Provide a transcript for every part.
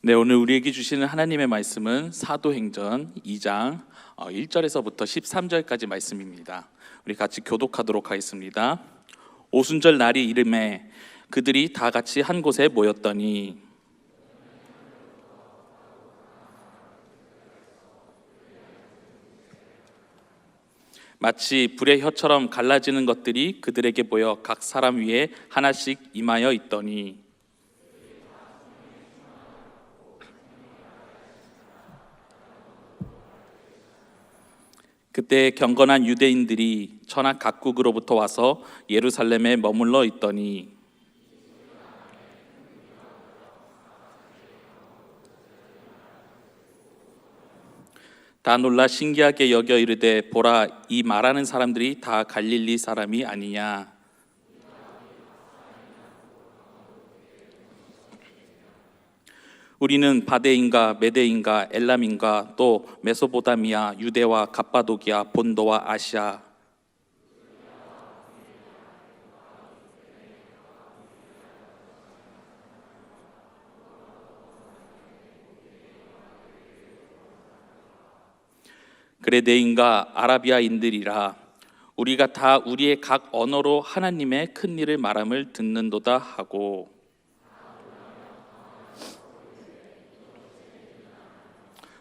네, 오늘 우리에게 주시는 하나님의 말씀은 사도행전 2장 1절에서부터 13절까지 말씀입니다. 우리 같이 교독하도록 하겠습니다. 오순절 날이 이름에 그들이 다 같이 한 곳에 모였더니 마치 불의 혀처럼 갈라지는 것들이 그들에게 보여 각 사람 위에 하나씩 임하여 있더니 그때 경건한 유대인들이 천하 각국으로부터 와서 예루살렘에 머물러 있더니 다 놀라 신기하게 여겨 이르되 보라, 이 말하는 사람들이 다 갈릴리 사람이 아니냐. 우리는 바데인가 메데인가 엘람인가 또 메소포타미아 유대와 갑바도기아 본도와 아시아 그레네인가 아라비아인들이라 우리가 다 우리의 각 언어로 하나님의 큰 일을 말함을 듣는도다 하고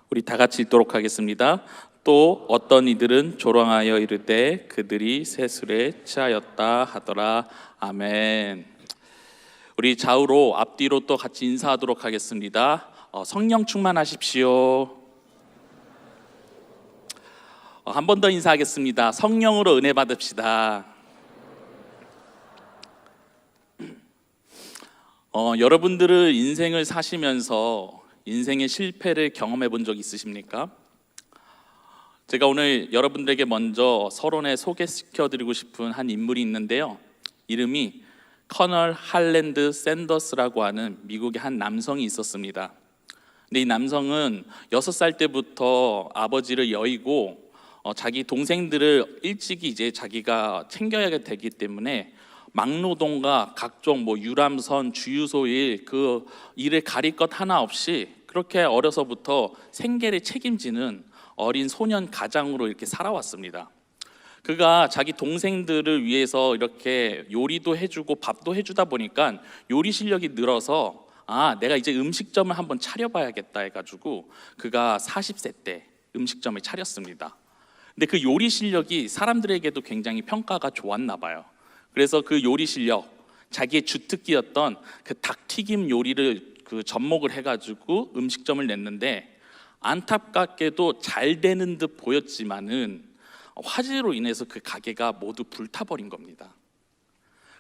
우리 다 같이 읽도록 하겠습니다. 또 어떤 이들은 조롱하여 이르되 그들이 세술에 취하였다 하더라. 아멘. 우리 좌우로 앞뒤로 또 같이 인사하도록 하겠습니다. 성령 충만하십시오. 한 번 더 인사하겠습니다. 성령으로 은혜 받읍시다. 여러분들은 인생을 사시면서 인생의 실패를 경험해 본 적 있으십니까? 제가 오늘 여러분들에게 먼저 서론에 소개시켜 드리고 싶은 한 인물이 있는데요, 이름이 커널 할랜드 샌더스라고 하는 미국의 한 남성이 있었습니다. 근데 이 남성은 6살 때부터 아버지를 여의고 자기 동생들을 일찍이 이제 자기가 챙겨야 되기 때문에 막노동과 각종 유람선, 주유소일 그 일을 가릴 것 하나 없이 그렇게 어려서부터 생계를 책임지는 어린 소년 가장으로 이렇게 살아왔습니다. 그가 자기 동생들을 위해서 이렇게 요리도 해주고 밥도 해주다 보니까 요리 실력이 늘어서 내가 이제 음식점을 한번 차려봐야겠다 해가지고 그가 40세 때 음식점을 차렸습니다. 근데 그 요리 실력이 사람들에게도 굉장히 평가가 좋았나 봐요. 그래서 그 요리 실력, 자기의 주특기였던 그 닭튀김 요리를 접목을 해가지고 음식점을 냈는데 안타깝게도 잘 되는 듯 보였지만은 화재로 인해서 그 가게가 모두 불타버린 겁니다.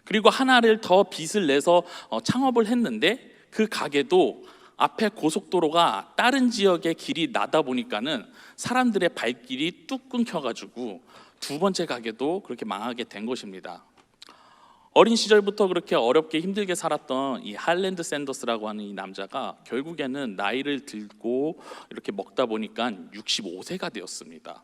그리고 하나를 더 빚을 내서 창업을 했는데 그 가게도 앞에 고속도로가 다른 지역의 길이 나다 보니까는 사람들의 발길이 뚝 끊겨가지고 두 번째 가게도 그렇게 망하게 된 것입니다. 어린 시절부터 그렇게 어렵게 힘들게 살았던 이 할랜드 샌더스라고 하는 이 남자가 결국에는 나이를 들고 이렇게 먹다 보니까 65세가 되었습니다.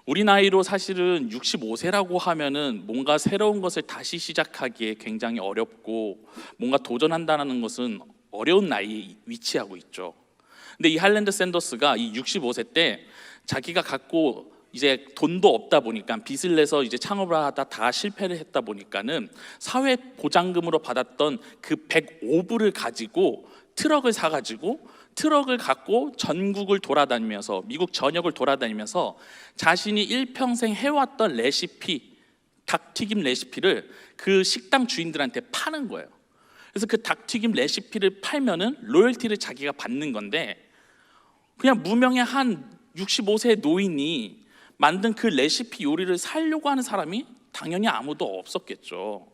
우리 나이로 사실은 65세라고 하면은 뭔가 새로운 것을 다시 시작하기에 굉장히 어렵고 뭔가 도전한다는 것은 어려운 나이에 위치하고 있죠. 근데 이 할랜드 샌더스가 이 65세 때 자기가 갖고 이제 돈도 없다 보니까 빚을 내서 이제 창업을 하다 다 실패를 했다 보니까는 사회 보장금으로 받았던 그 105불을 가지고 트럭을 사가지고 트럭을 갖고 전국을 돌아다니면서 미국 전역을 돌아다니면서 자신이 일평생 해왔던 레시피, 닭튀김 레시피를 그 식당 주인들한테 파는 거예요. 그래서 그 닭튀김 레시피를 팔면은 로열티를 자기가 받는 건데 그냥 무명의 한 65세 노인이 만든 그 레시피 요리를 살려고 하는 사람이 당연히 아무도 없었겠죠.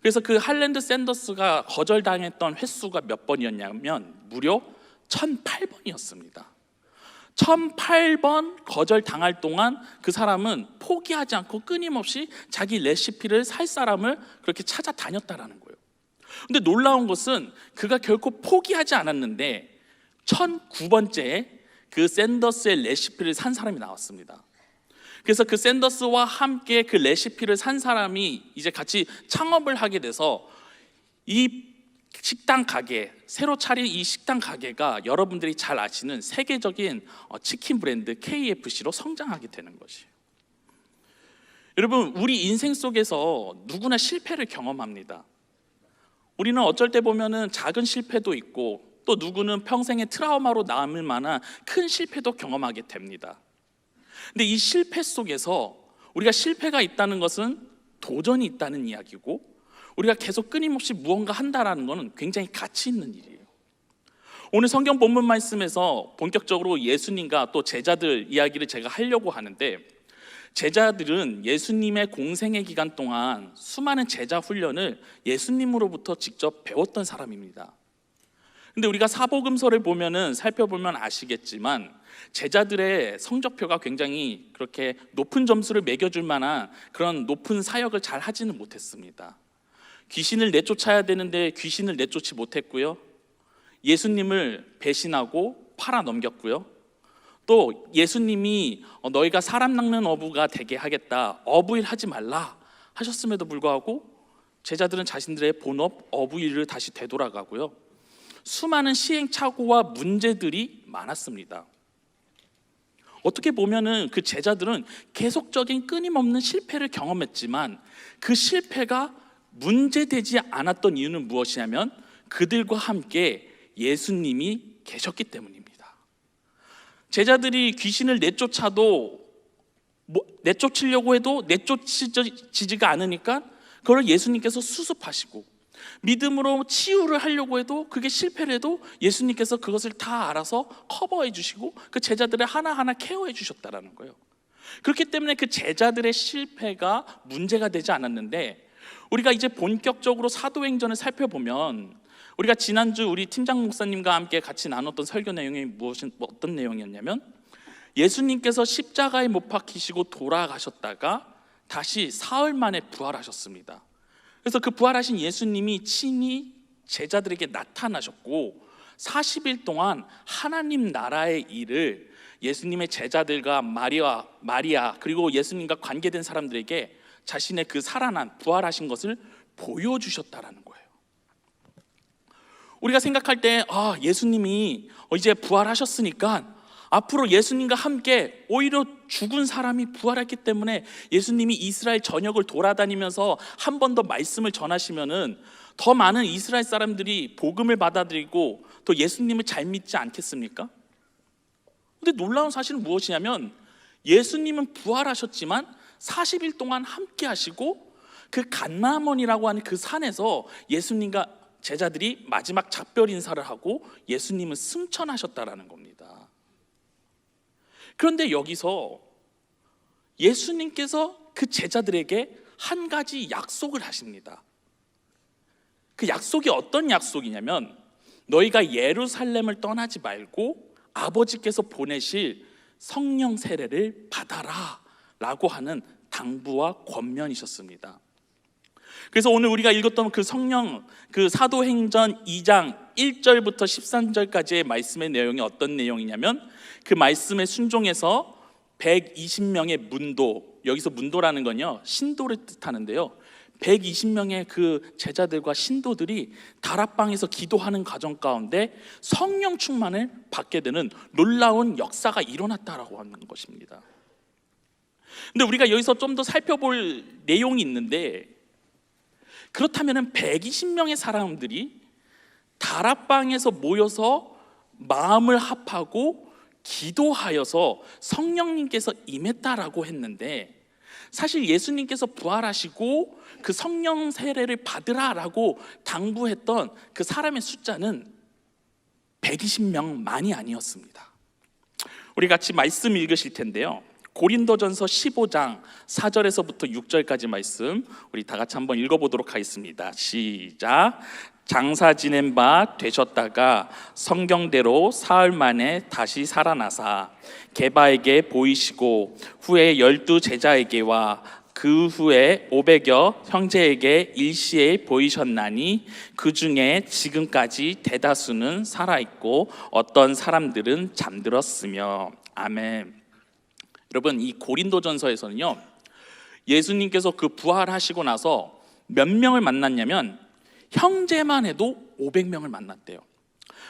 그래서 그 할랜드 샌더스가 거절당했던 횟수가 몇 번이었냐면 무려 1008번이었습니다. 1008번 거절당할 동안 그 사람은 포기하지 않고 끊임없이 자기 레시피를 살 사람을 그렇게 찾아다녔다라는 거예요. 근데 놀라운 것은 그가 결코 포기하지 않았는데 1009번째에 그 샌더스의 레시피를 산 사람이 나왔습니다. 그래서 그 샌더스와 함께 그 레시피를 산 사람이 이제 같이 창업을 하게 돼서 이 식당 가게, 새로 차린 이 식당 가게가 여러분들이 잘 아시는 세계적인 치킨 브랜드 KFC로 성장하게 되는 것이에요. 여러분, 우리 인생 속에서 누구나 실패를 경험합니다. 우리는 어쩔 때 보면은 작은 실패도 있고, 또 누구는 평생의 트라우마로 남을 만한 큰 실패도 경험하게 됩니다. 근데 이 실패 속에서 우리가 실패가 있다는 것은 도전이 있다는 이야기고, 우리가 계속 끊임없이 무언가 한다라는 것은 굉장히 가치 있는 일이에요. 오늘 성경 본문 말씀에서 본격적으로 예수님과 또 제자들 이야기를 제가 하려고 하는데, 제자들은 예수님의 공생의 기간 동안 수많은 제자 훈련을 예수님으로부터 직접 배웠던 사람입니다. 근데 우리가 사복음서를 살펴보면 아시겠지만, 제자들의 성적표가 굉장히 그렇게 높은 점수를 매겨줄 만한 그런 높은 사역을 잘 하지는 못했습니다. 귀신을 내쫓아야 되는데 귀신을 내쫓지 못했고요, 예수님을 배신하고 팔아 넘겼고요, 또 예수님이 너희가 사람 낚는 어부가 되게 하겠다, 어부일 하지 말라 하셨음에도 불구하고 제자들은 자신들의 본업 어부일을 다시 되돌아가고요, 수많은 시행착오와 문제들이 많았습니다. 어떻게 보면은 그 제자들은 계속적인 끊임없는 실패를 경험했지만, 그 실패가 문제되지 않았던 이유는 무엇이냐면 그들과 함께 예수님이 계셨기 때문입니다. 제자들이 귀신을 내쫓으려고 해도 내쫓지지가 않으니까 그걸 예수님께서 수습하시고, 믿음으로 치유를 하려고 해도 그게 실패를 해도 예수님께서 그것을 다 알아서 커버해 주시고 그 제자들을 하나하나 케어해 주셨다는 거예요. 그렇기 때문에 그 제자들의 실패가 문제가 되지 않았는데, 우리가 이제 본격적으로 사도행전을 살펴보면, 우리가 지난주 우리 팀장 목사님과 함께 같이 나눴던 설교 내용이 어떤 내용이었냐면, 예수님께서 십자가에 못 박히시고 돌아가셨다가 다시 사흘 만에 부활하셨습니다. 그래서 그 부활하신 예수님이 친히 제자들에게 나타나셨고, 40일 동안 하나님 나라의 일을 예수님의 제자들과 마리아 그리고 예수님과 관계된 사람들에게 자신의 그 살아난 부활하신 것을 보여주셨다라는 거예요. 우리가 생각할 때 예수님이 이제 부활하셨으니까 앞으로 예수님과 함께 오히려 죽은 사람이 부활했기 때문에 예수님이 이스라엘 전역을 돌아다니면서 한 번 더 말씀을 전하시면은 더 많은 이스라엘 사람들이 복음을 받아들이고 또 예수님을 잘 믿지 않겠습니까? 근데 놀라운 사실은 무엇이냐면, 예수님은 부활하셨지만 40일 동안 함께 하시고 그 갓나먼이라고 하는 그 산에서 예수님과 제자들이 마지막 작별 인사를 하고 예수님은 승천하셨다라는 겁니다. 그런데 여기서 예수님께서 그 제자들에게 한 가지 약속을 하십니다. 그 약속이 어떤 약속이냐면, 너희가 예루살렘을 떠나지 말고 아버지께서 보내실 성령 세례를 받아라 라고 하는 당부와 권면이셨습니다. 그래서 오늘 우리가 읽었던 그 사도행전 2장 1절부터 13절까지의 말씀의 내용이 어떤 내용이냐면, 그 말씀에 순종해서 120명의 문도, 여기서 문도라는 건요 신도를 뜻하는데요, 120명의 그 제자들과 신도들이 다락방에서 기도하는 과정 가운데 성령 충만을 받게 되는 놀라운 역사가 일어났다라고 하는 것입니다. 근데 우리가 여기서 좀 더 살펴볼 내용이 있는데, 그렇다면 120명의 사람들이 다락방에서 모여서 마음을 합하고 기도하여서 성령님께서 임했다라고 했는데, 사실 예수님께서 부활하시고 그 성령 세례를 받으라라고 당부했던 그 사람의 숫자는 120명만이 아니었습니다. 우리 같이 말씀 읽으실 텐데요, 고린도전서 15장 4절에서부터 6절까지 말씀 우리 다 같이 한번 읽어보도록 하겠습니다. 시작. 장사 지낸 바 되셨다가 성경대로 사흘 만에 다시 살아나사 게바에게 보이시고 후에 12 제자에게와 그 후에 500여 형제에게 일시에 보이셨나니 그 중에 지금까지 대다수는 살아있고 어떤 사람들은 잠들었으며. 아멘. 여러분, 이 고린도전서에서는요, 예수님께서 그 부활하시고 나서 몇 명을 만났냐면 형제만 해도 500명을 만났대요.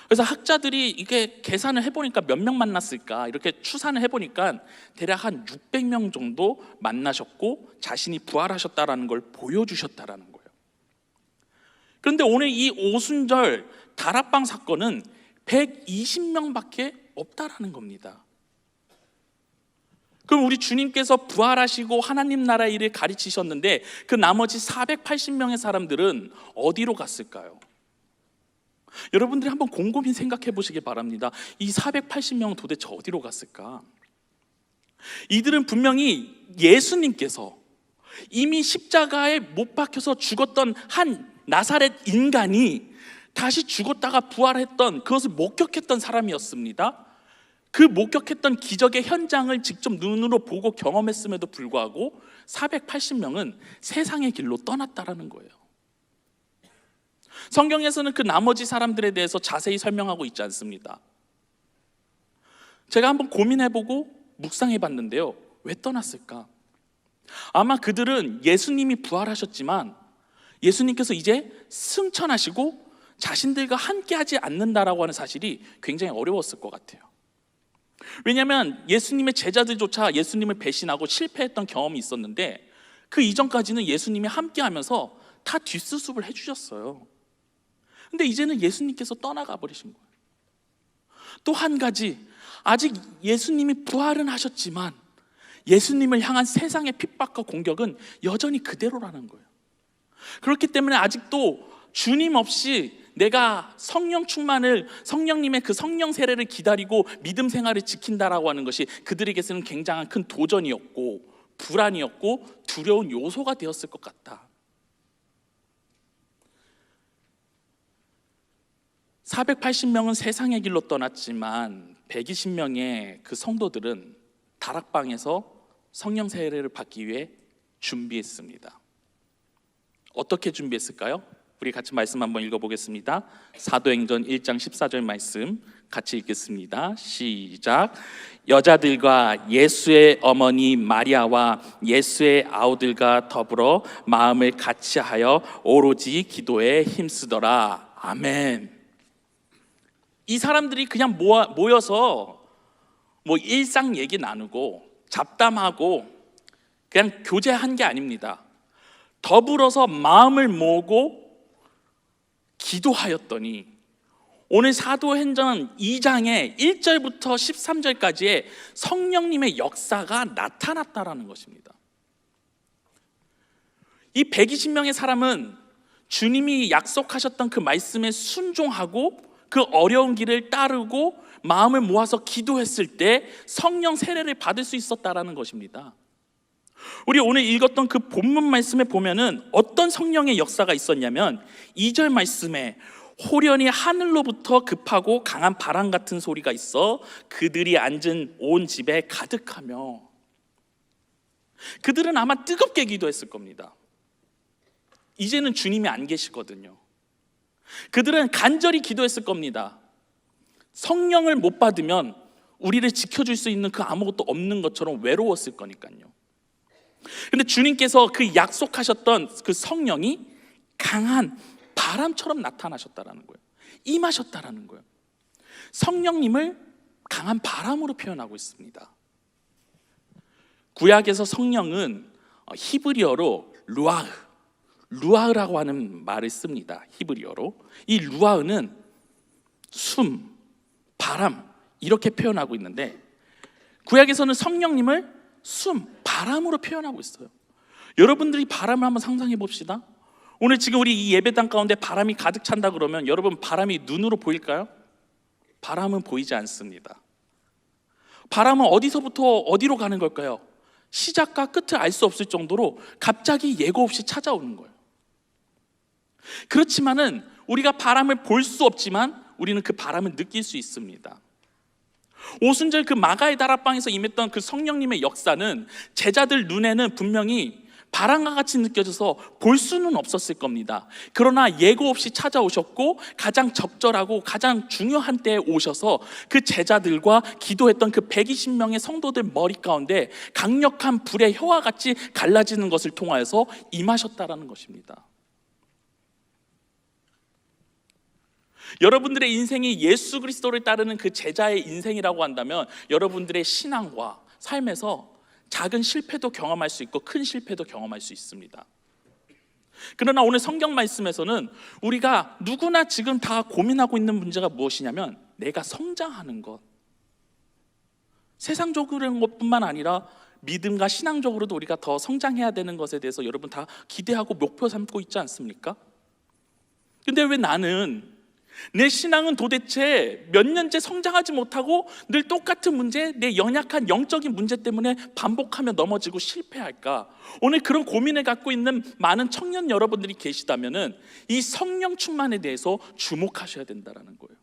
그래서 학자들이 이게 계산을 해보니까 몇 명 만났을까 이렇게 추산을 해보니까 대략 한 600명 정도 만나셨고 자신이 부활하셨다라는 걸 보여주셨다라는 거예요. 그런데 오늘 이 오순절 다락방 사건은 120명밖에 없다라는 겁니다. 그럼 우리 주님께서 부활하시고 하나님 나라 일을 가르치셨는데 그 나머지 480명의 사람들은 어디로 갔을까요? 여러분들이 한번 곰곰이 생각해 보시기 바랍니다. 이 480명은 도대체 어디로 갔을까? 이들은 분명히 예수님께서 이미 십자가에 못 박혀서 죽었던 한 나사렛 인간이 다시 죽었다가 부활했던 그것을 목격했던 사람이었습니다. 그 목격했던 기적의 현장을 직접 눈으로 보고 경험했음에도 불구하고 480명은 세상의 길로 떠났다라는 거예요. 성경에서는 그 나머지 사람들에 대해서 자세히 설명하고 있지 않습니다. 제가 한번 고민해보고 묵상해봤는데요. 왜 떠났을까? 아마 그들은 예수님이 부활하셨지만 예수님께서 이제 승천하시고 자신들과 함께하지 않는다라고 하는 사실이 굉장히 어려웠을 것 같아요. 왜냐하면 예수님의 제자들조차 예수님을 배신하고 실패했던 경험이 있었는데 그 이전까지는 예수님이 함께하면서 다 뒷수습을 해주셨어요. 근데 이제는 예수님께서 떠나가 버리신 거예요. 또 한 가지, 아직 예수님이 부활은 하셨지만 예수님을 향한 세상의 핍박과 공격은 여전히 그대로라는 거예요. 그렇기 때문에 아직도 주님 없이 내가 성령 충만을, 성령님의 그 성령 세례를 기다리고 믿음 생활을 지킨다라고 하는 것이 그들에게서는 굉장한 큰 도전이었고 불안이었고 두려운 요소가 되었을 것 같다. 480명은 세상의 길로 떠났지만 120명의 그 성도들은 다락방에서 성령 세례를 받기 위해 준비했습니다. 어떻게 준비했을까요? 우리 같이 말씀 한번 읽어보겠습니다. 사도행전 1장 14절 말씀 같이 읽겠습니다. 시작. 여자들과 예수의 어머니 마리아와 예수의 아우들과 더불어 마음을 같이하여 오로지 기도에 힘쓰더라. 아멘. 이 사람들이 그냥 모여서 뭐 일상 얘기 나누고 잡담하고 그냥 교제한 게 아닙니다. 더불어서 마음을 모으고 기도하였더니 오늘 사도행전 2장의 1절부터 13절까지의 성령님의 역사가 나타났다라는 것입니다. 이 120명의 사람은 주님이 약속하셨던 그 말씀에 순종하고 그 어려운 길을 따르고 마음을 모아서 기도했을 때 성령 세례를 받을 수 있었다라는 것입니다. 우리 오늘 읽었던 그 본문 말씀에 보면은 어떤 성령의 역사가 있었냐면 2절 말씀에 호련히 하늘로부터 급하고 강한 바람 같은 소리가 있어 그들이 앉은 온 집에 가득하며, 그들은 아마 뜨겁게 기도했을 겁니다. 이제는 주님이 안 계시거든요. 그들은 간절히 기도했을 겁니다. 성령을 못 받으면 우리를 지켜줄 수 있는 그 아무것도 없는 것처럼 외로웠을 거니까요. 근데 주님께서 그 약속하셨던 그 성령이 강한 바람처럼 나타나셨다라는 거예요. 임하셨다라는 거예요. 성령님을 강한 바람으로 표현하고 있습니다. 구약에서 성령은 히브리어로 루아흐라고 하는 말을 씁니다. 히브리어로. 이 루아흐는 숨, 바람 이렇게 표현하고 있는데 구약에서는 성령님을 숨, 바람으로 표현하고 있어요. 여러분들이 바람을 한번 상상해 봅시다. 오늘 지금 우리 이 예배당 가운데 바람이 가득 찬다 그러면 여러분 바람이 눈으로 보일까요? 바람은 보이지 않습니다. 바람은 어디서부터 어디로 가는 걸까요? 시작과 끝을 알 수 없을 정도로 갑자기 예고 없이 찾아오는 거예요. 그렇지만은 우리가 바람을 볼 수 없지만 우리는 그 바람을 느낄 수 있습니다. 오순절 그 마가의 다락방에서 임했던 그 성령님의 역사는 제자들 눈에는 분명히 바람과 같이 느껴져서 볼 수는 없었을 겁니다. 그러나 예고 없이 찾아오셨고 가장 적절하고 가장 중요한 때에 오셔서 그 제자들과 기도했던 그 120명의 성도들 머리 가운데 강력한 불의 혀와 같이 갈라지는 것을 통하여서 임하셨다라는 것입니다. 여러분들의 인생이 예수 그리스도를 따르는 그 제자의 인생이라고 한다면 여러분들의 신앙과 삶에서 작은 실패도 경험할 수 있고 큰 실패도 경험할 수 있습니다. 그러나 오늘 성경 말씀에서는 우리가 누구나 지금 다 고민하고 있는 문제가 무엇이냐면 내가 성장하는 것, 세상적인 것뿐만 아니라 믿음과 신앙적으로도 우리가 더 성장해야 되는 것에 대해서 여러분 다 기대하고 목표 삼고 있지 않습니까? 근데 왜 나는 내 신앙은 도대체 몇 년째 성장하지 못하고 늘 똑같은 문제, 내 연약한 영적인 문제 때문에 반복하며 넘어지고 실패할까? 오늘 그런 고민을 갖고 있는 많은 청년 여러분들이 계시다면은 이 성령 충만에 대해서 주목하셔야 된다는 거예요.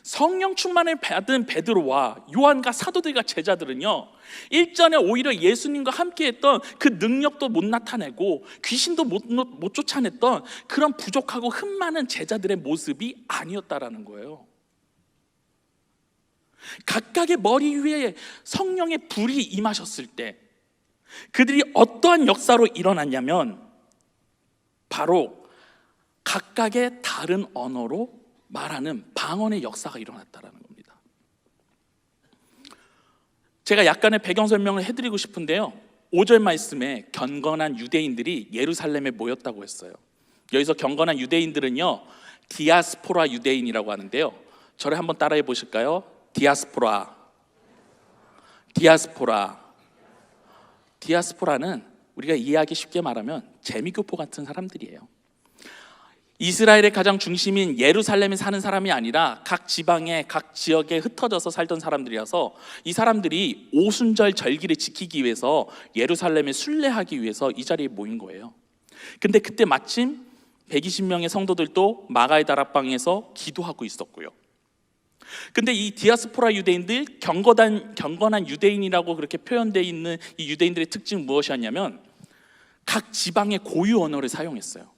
성령 충만을 받은 베드로와 요한과 사도들과 제자들은요, 일전에 오히려 예수님과 함께했던 그 능력도 못 나타내고 귀신도 못 쫓아냈던 그런 부족하고 흠 많은 제자들의 모습이 아니었다라는 거예요. 각각의 머리 위에 성령의 불이 임하셨을 때 그들이 어떠한 역사로 일어났냐면 바로 각각의 다른 언어로 말하는 방언의 역사가 일어났다라는 겁니다. 제가 약간의 배경 설명을 해드리고 싶은데요, 5절 말씀에 경건한 유대인들이 예루살렘에 모였다고 했어요. 여기서 경건한 유대인들은요, 디아스포라 유대인이라고 하는데요, 저를 한번 따라해 보실까요? 디아스포라는 우리가 이해하기 쉽게 말하면 재미교포 같은 사람들이에요. 이스라엘의 가장 중심인 예루살렘에 사는 사람이 아니라 각 지방에 각 지역에 흩어져서 살던 사람들이라서 이 사람들이 오순절 절기를 지키기 위해서 예루살렘에 순례하기 위해서 이 자리에 모인 거예요. 근데 그때 마침 120명의 성도들도 마가의 다락방에서 기도하고 있었고요. 근데 이 디아스포라 유대인들, 경건한 유대인이라고 그렇게 표현되어 있는 이 유대인들의 특징은 무엇이었냐면 각 지방의 고유 언어를 사용했어요.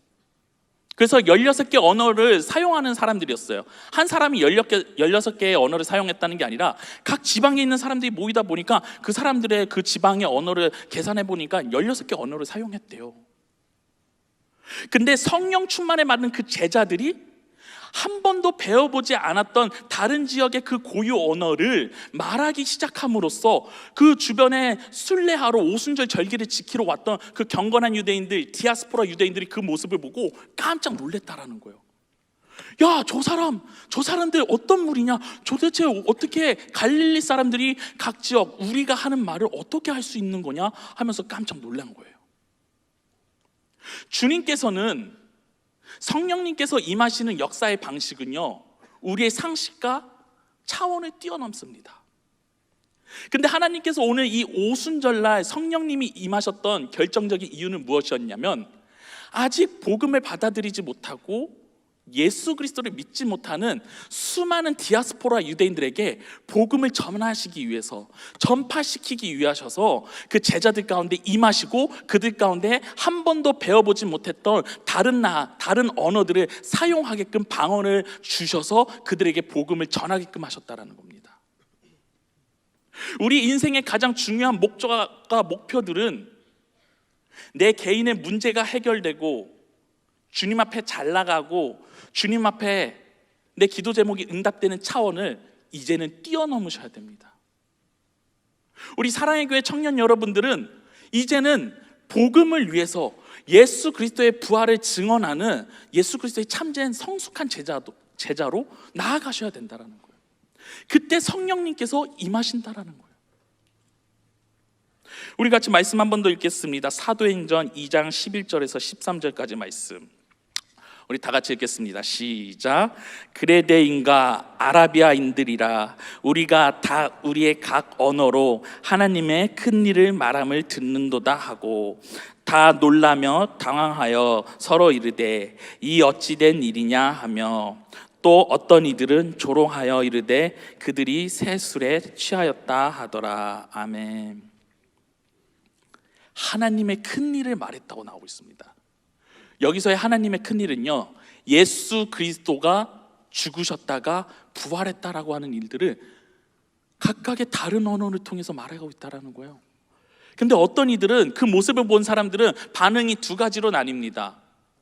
그래서 16개 언어를 사용하는 사람들이었어요. 한 사람이 16개의 언어를 사용했다는 게 아니라 각 지방에 있는 사람들이 모이다 보니까 그 사람들의 그 지방의 언어를 계산해 보니까 16개 언어를 사용했대요. 근데 성령 충만에 맞는 그 제자들이 한 번도 배워보지 않았던 다른 지역의 그 고유 언어를 말하기 시작함으로써 그 주변에 순례하러 오순절 절기를 지키러 왔던 그 경건한 유대인들, 디아스포라 유대인들이 그 모습을 보고 깜짝 놀랐다라는 거예요. 야, 저 사람들 어떤 무리냐? 도대체 어떻게 갈릴리 사람들이 각 지역 우리가 하는 말을 어떻게 할 수 있는 거냐? 하면서 깜짝 놀란 거예요. 주님께서는, 성령님께서 임하시는 역사의 방식은요, 우리의 상식과 차원을 뛰어넘습니다. 근데 하나님께서 오늘 이 오순절날 성령님이 임하셨던 결정적인 이유는 무엇이었냐면 아직 복음을 받아들이지 못하고 예수 그리스도를 믿지 못하는 수많은 디아스포라 유대인들에게 복음을 전하시기 위해서, 전파시키기 위하셔서 그 제자들 가운데 임하시고 그들 가운데 한 번도 배워보지 못했던 다른 언어들을 사용하게끔 방언을 주셔서 그들에게 복음을 전하게끔 하셨다는 겁니다. 우리 인생의 가장 중요한 목적과 목표들은 내 개인의 문제가 해결되고 주님 앞에 잘 나가고 주님 앞에 내 기도 제목이 응답되는 차원을 이제는 뛰어넘으셔야 됩니다. 우리 사랑의 교회 청년 여러분들은 이제는 복음을 위해서 예수 그리스도의 부활을 증언하는 예수 그리스도의 참된 성숙한 제자로 나아가셔야 된다는 거예요. 그때 성령님께서 임하신다라는 거예요. 우리 같이 말씀 한 번 더 읽겠습니다. 사도행전 2장 11절에서 13절까지 말씀, 우리 다 같이 읽겠습니다. 시작. 그레데인과 아라비아인들이라 우리가 다 우리의 각 언어로 하나님의 큰 일을 말함을 듣는도다 하고 다 놀라며 당황하여 서로 이르되 이 어찌 된 일이냐 하며 또 어떤 이들은 조롱하여 이르되 그들이 새 술에 취하였다 하더라. 아멘. 하나님의 큰 일을 말했다고 나오고 있습니다. 여기서의 하나님의 큰 일은요, 예수 그리스도가 죽으셨다가 부활했다라고 하는 일들을 각각의 다른 언어를 통해서 말하고 있다라는 거예요. 근데 어떤 이들은, 그 모습을 본 사람들은 반응이 두 가지로 나뉩니다.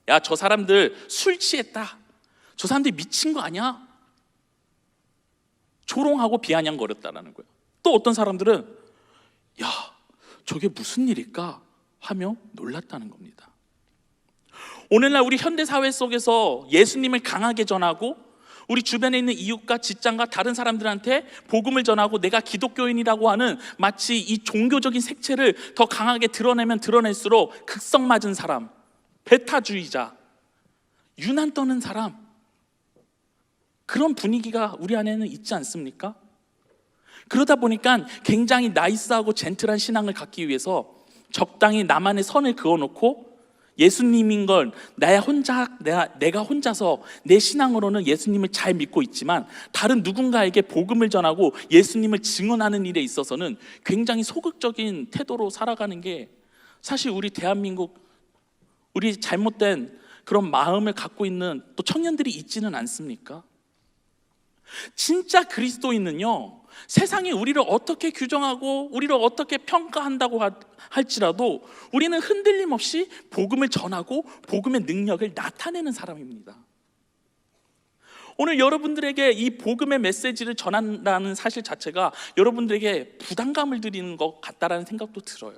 야, 저 사람들 술 취했다. 저 사람들이 미친 거 아니야? 조롱하고 비아냥거렸다라는 거예요. 또 어떤 사람들은 야, 저게 무슨 일일까 하며 놀랐다는 겁니다. 오늘날 우리 현대사회 속에서 예수님을 강하게 전하고 우리 주변에 있는 이웃과 직장과 다른 사람들한테 복음을 전하고 내가 기독교인이라고 하는 마치 이 종교적인 색채를 더 강하게 드러내면 드러낼수록 극성 맞은 사람, 배타주의자, 유난 떠는 사람, 그런 분위기가 우리 안에는 있지 않습니까? 그러다 보니까 굉장히 나이스하고 젠틀한 신앙을 갖기 위해서 적당히 나만의 선을 그어놓고 예수님인 걸 내가 혼자서 내 신앙으로는 예수님을 잘 믿고 있지만 다른 누군가에게 복음을 전하고 예수님을 증언하는 일에 있어서는 굉장히 소극적인 태도로 살아가는 게 사실 우리 대한민국, 우리 잘못된 그런 마음을 갖고 있는 또 청년들이 있지는 않습니까? 진짜 그리스도인은요, 세상이 우리를 어떻게 규정하고 우리를 어떻게 평가한다고 할지라도 우리는 흔들림 없이 복음을 전하고 복음의 능력을 나타내는 사람입니다. 오늘 여러분들에게 이 복음의 메시지를 전한다는 사실 자체가 여러분들에게 부담감을 드리는 것 같다라는 생각도 들어요.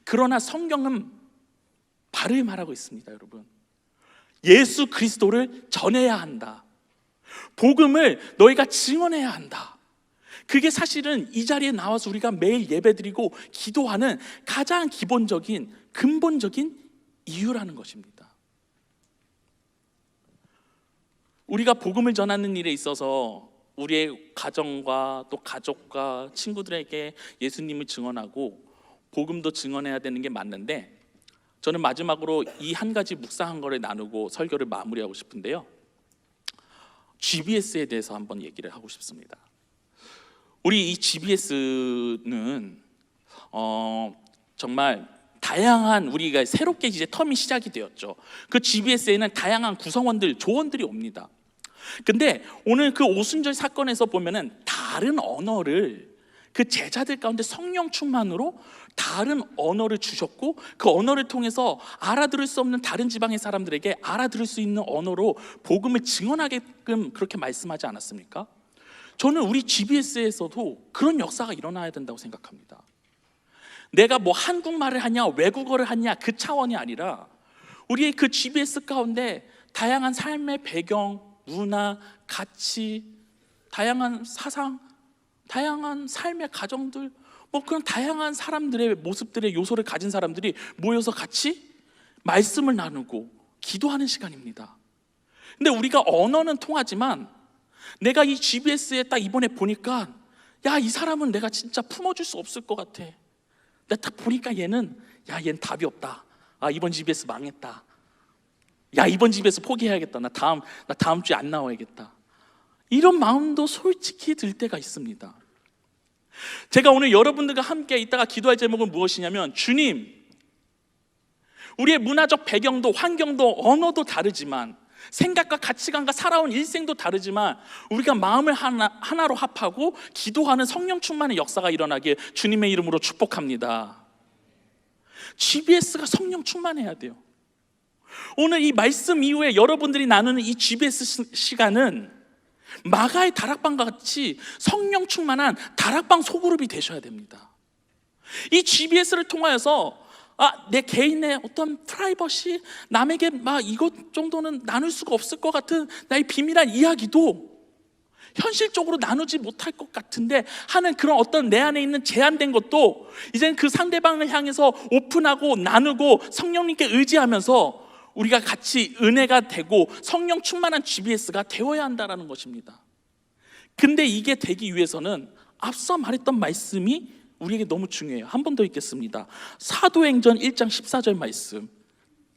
그러나 성경은 바를 말하고 있습니다. 여러분, 예수 그리스도를 전해야 한다. 복음을 너희가 증언해야 한다. 그게 사실은 이 자리에 나와서 우리가 매일 예배드리고 기도하는 가장 기본적인 근본적인 이유라는 것입니다. 우리가 복음을 전하는 일에 있어서 우리의 가정과 또 가족과 친구들에게 예수님을 증언하고 복음도 증언해야 되는 게 맞는데, 저는 마지막으로 이 한 가지 묵상한 거를 나누고 설교를 마무리하고 싶은데요, GBS에 대해서 한번 얘기를 하고 싶습니다. 우리 이 GBS는 정말 다양한, 우리가 새롭게 이제 텀이 시작이 되었죠. 그 GBS에는 다양한 구성원들, 조원들이 옵니다. 근데 오늘 그 오순절 사건에서 보면은 다른 언어를 그 제자들 가운데 성령 충만으로 다른 언어를 주셨고, 그 언어를 통해서 알아들을 수 없는 다른 지방의 사람들에게 알아들을 수 있는 언어로 복음을 증언하게끔 그렇게 말씀하지 않았습니까? 저는 우리 GBS에서도 그런 역사가 일어나야 된다고 생각합니다. 내가 뭐 한국말을 하냐 외국어를 하냐 그 차원이 아니라 우리의 그 GBS 가운데 다양한 삶의 배경, 문화, 가치, 다양한 사상, 다양한 삶의 가정들, 뭐 그런 다양한 사람들의 모습들의 요소를 가진 사람들이 모여서 같이 말씀을 나누고 기도하는 시간입니다. 근데 우리가 언어는 통하지만 내가 이 GBS에 딱 이번에 보니까 야, 이 사람은 내가 진짜 품어줄 수 없을 것 같아. 내가 딱 보니까 얘는 답이 없다. 아, 이번 GBS 망했다. 야, 이번 GBS 포기해야겠다. 나 다음 주에 안 나와야겠다. 이런 마음도 솔직히 들 때가 있습니다. 제가 오늘 여러분들과 함께 이따가 기도할 제목은 무엇이냐면, 주님, 우리의 문화적 배경도 환경도 언어도 다르지만 생각과 가치관과 살아온 일생도 다르지만 우리가 마음을 하나로 합하고 기도하는 성령 충만의 역사가 일어나길 주님의 이름으로 축복합니다. GBS가 성령 충만해야 돼요. 오늘 이 말씀 이후에 여러분들이 나누는 이 GBS 시간은 마가의 다락방과 같이 성령 충만한 다락방 소그룹이 되셔야 됩니다. 이 GBS를 통하여서 내 개인의 어떤 프라이버시, 남에게 이것 정도는 나눌 수가 없을 것 같은 나의 비밀한 이야기도 현실적으로 나누지 못할 것 같은데 하는 그런 어떤 내 안에 있는 제한된 것도 이제는 그 상대방을 향해서 오픈하고 나누고 성령님께 의지하면서 우리가 같이 은혜가 되고 성령 충만한 GBS가 되어야 한다는 것입니다. 근데 이게 되기 위해서는 앞서 말했던 말씀이 우리에게 너무 중요해요. 한 번 더 읽겠습니다. 사도행전 1장 14절 말씀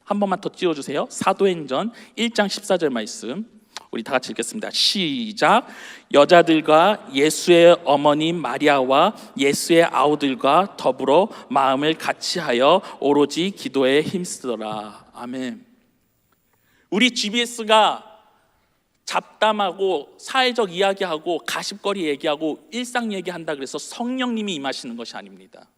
한 번만 더 띄워주세요. 사도행전 1장 14절 말씀 우리 다 같이 읽겠습니다. 시작. 여자들과 예수의 어머니 마리아와 예수의 아우들과 더불어 마음을 같이하여 오로지 기도에 힘쓰더라. 아멘. 우리 GBS가 잡담하고 사회적 이야기하고 가십거리 얘기하고 일상 얘기한다 그래서 성령님이 임하시는 것이 아닙니다.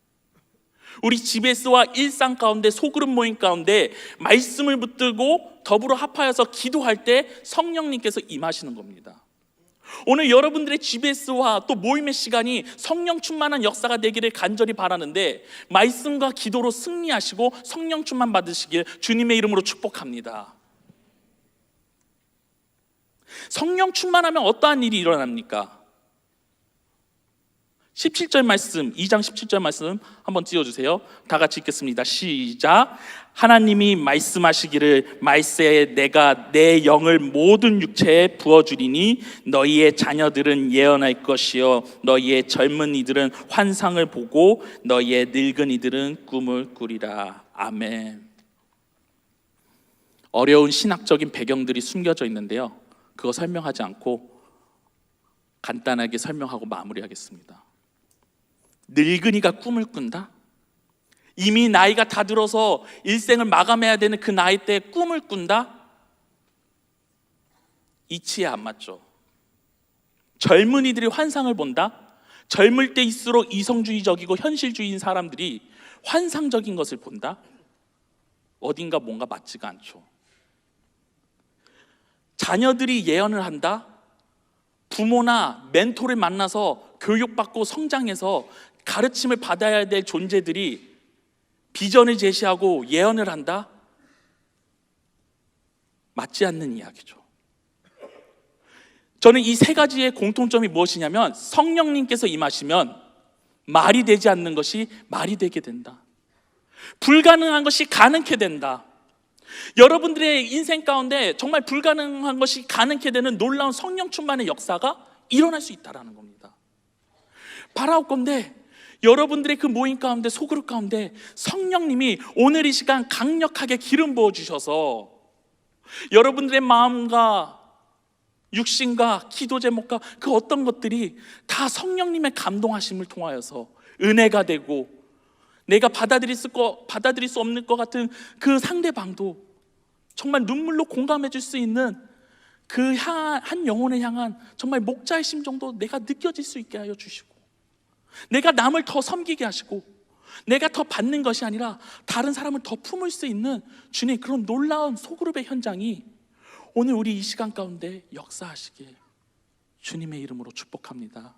우리 GBS와 일상 가운데 소그룹 모임 가운데 말씀을 붙들고 더불어 합하여서 기도할 때 성령님께서 임하시는 겁니다. 오늘 여러분들의 GBS와 또 모임의 시간이 성령 충만한 역사가 되기를 간절히 바라는데, 말씀과 기도로 승리하시고 성령 충만 받으시길 주님의 이름으로 축복합니다. 성령 충만하면 어떠한 일이 일어납니까? 17절 말씀, 2장 17절 말씀 한번 띄워주세요. 다 같이 읽겠습니다. 시작. 하나님이 말씀하시기를 말세에 내가 내 영을 모든 육체에 부어주리니 너희의 자녀들은 예언할 것이요 너희의 젊은이들은 환상을 보고 너희의 늙은이들은 꿈을 꾸리라. 아멘. 어려운 신학적인 배경들이 숨겨져 있는데요, 그거 설명하지 않고 간단하게 설명하고 마무리하겠습니다. 늙은이가 꿈을 꾼다? 이미 나이가 다 들어서 일생을 마감해야 되는 그 나이 때에 꿈을 꾼다? 이치에 안 맞죠. 젊은이들이 환상을 본다? 젊을 때일수록 이성주의적이고 현실주의인 사람들이 환상적인 것을 본다? 어딘가 뭔가 맞지가 않죠. 자녀들이 예언을 한다? 부모나 멘토를 만나서 교육받고 성장해서 가르침을 받아야 될 존재들이 비전을 제시하고 예언을 한다? 맞지 않는 이야기죠. 저는 이 세 가지의 공통점이 무엇이냐면, 성령님께서 임하시면 말이 되지 않는 것이 말이 되게 된다. 불가능한 것이 가능케 된다. 여러분들의 인생 가운데 정말 불가능한 것이 가능케 되는 놀라운 성령 충만의 역사가 일어날 수 있다는 겁니다. 바라옵건대 여러분들의 그 모임 가운데, 소그룹 가운데 성령님이 오늘 이 시간 강력하게 기름 부어주셔서 여러분들의 마음과 육신과 기도 제목과 그 어떤 것들이 다 성령님의 감동하심을 통하여서 은혜가 되고, 내가 받아들일 수 없는 것 같은 그 상대방도 정말 눈물로 공감해 줄 수 있는 그 한 영혼을 향한 정말 목자의 심정도 내가 느껴질 수 있게 하여 주시고, 내가 남을 더 섬기게 하시고, 내가 더 받는 것이 아니라 다른 사람을 더 품을 수 있는 주님, 그런 놀라운 소그룹의 현장이 오늘 우리 이 시간 가운데 역사하시길 주님의 이름으로 축복합니다.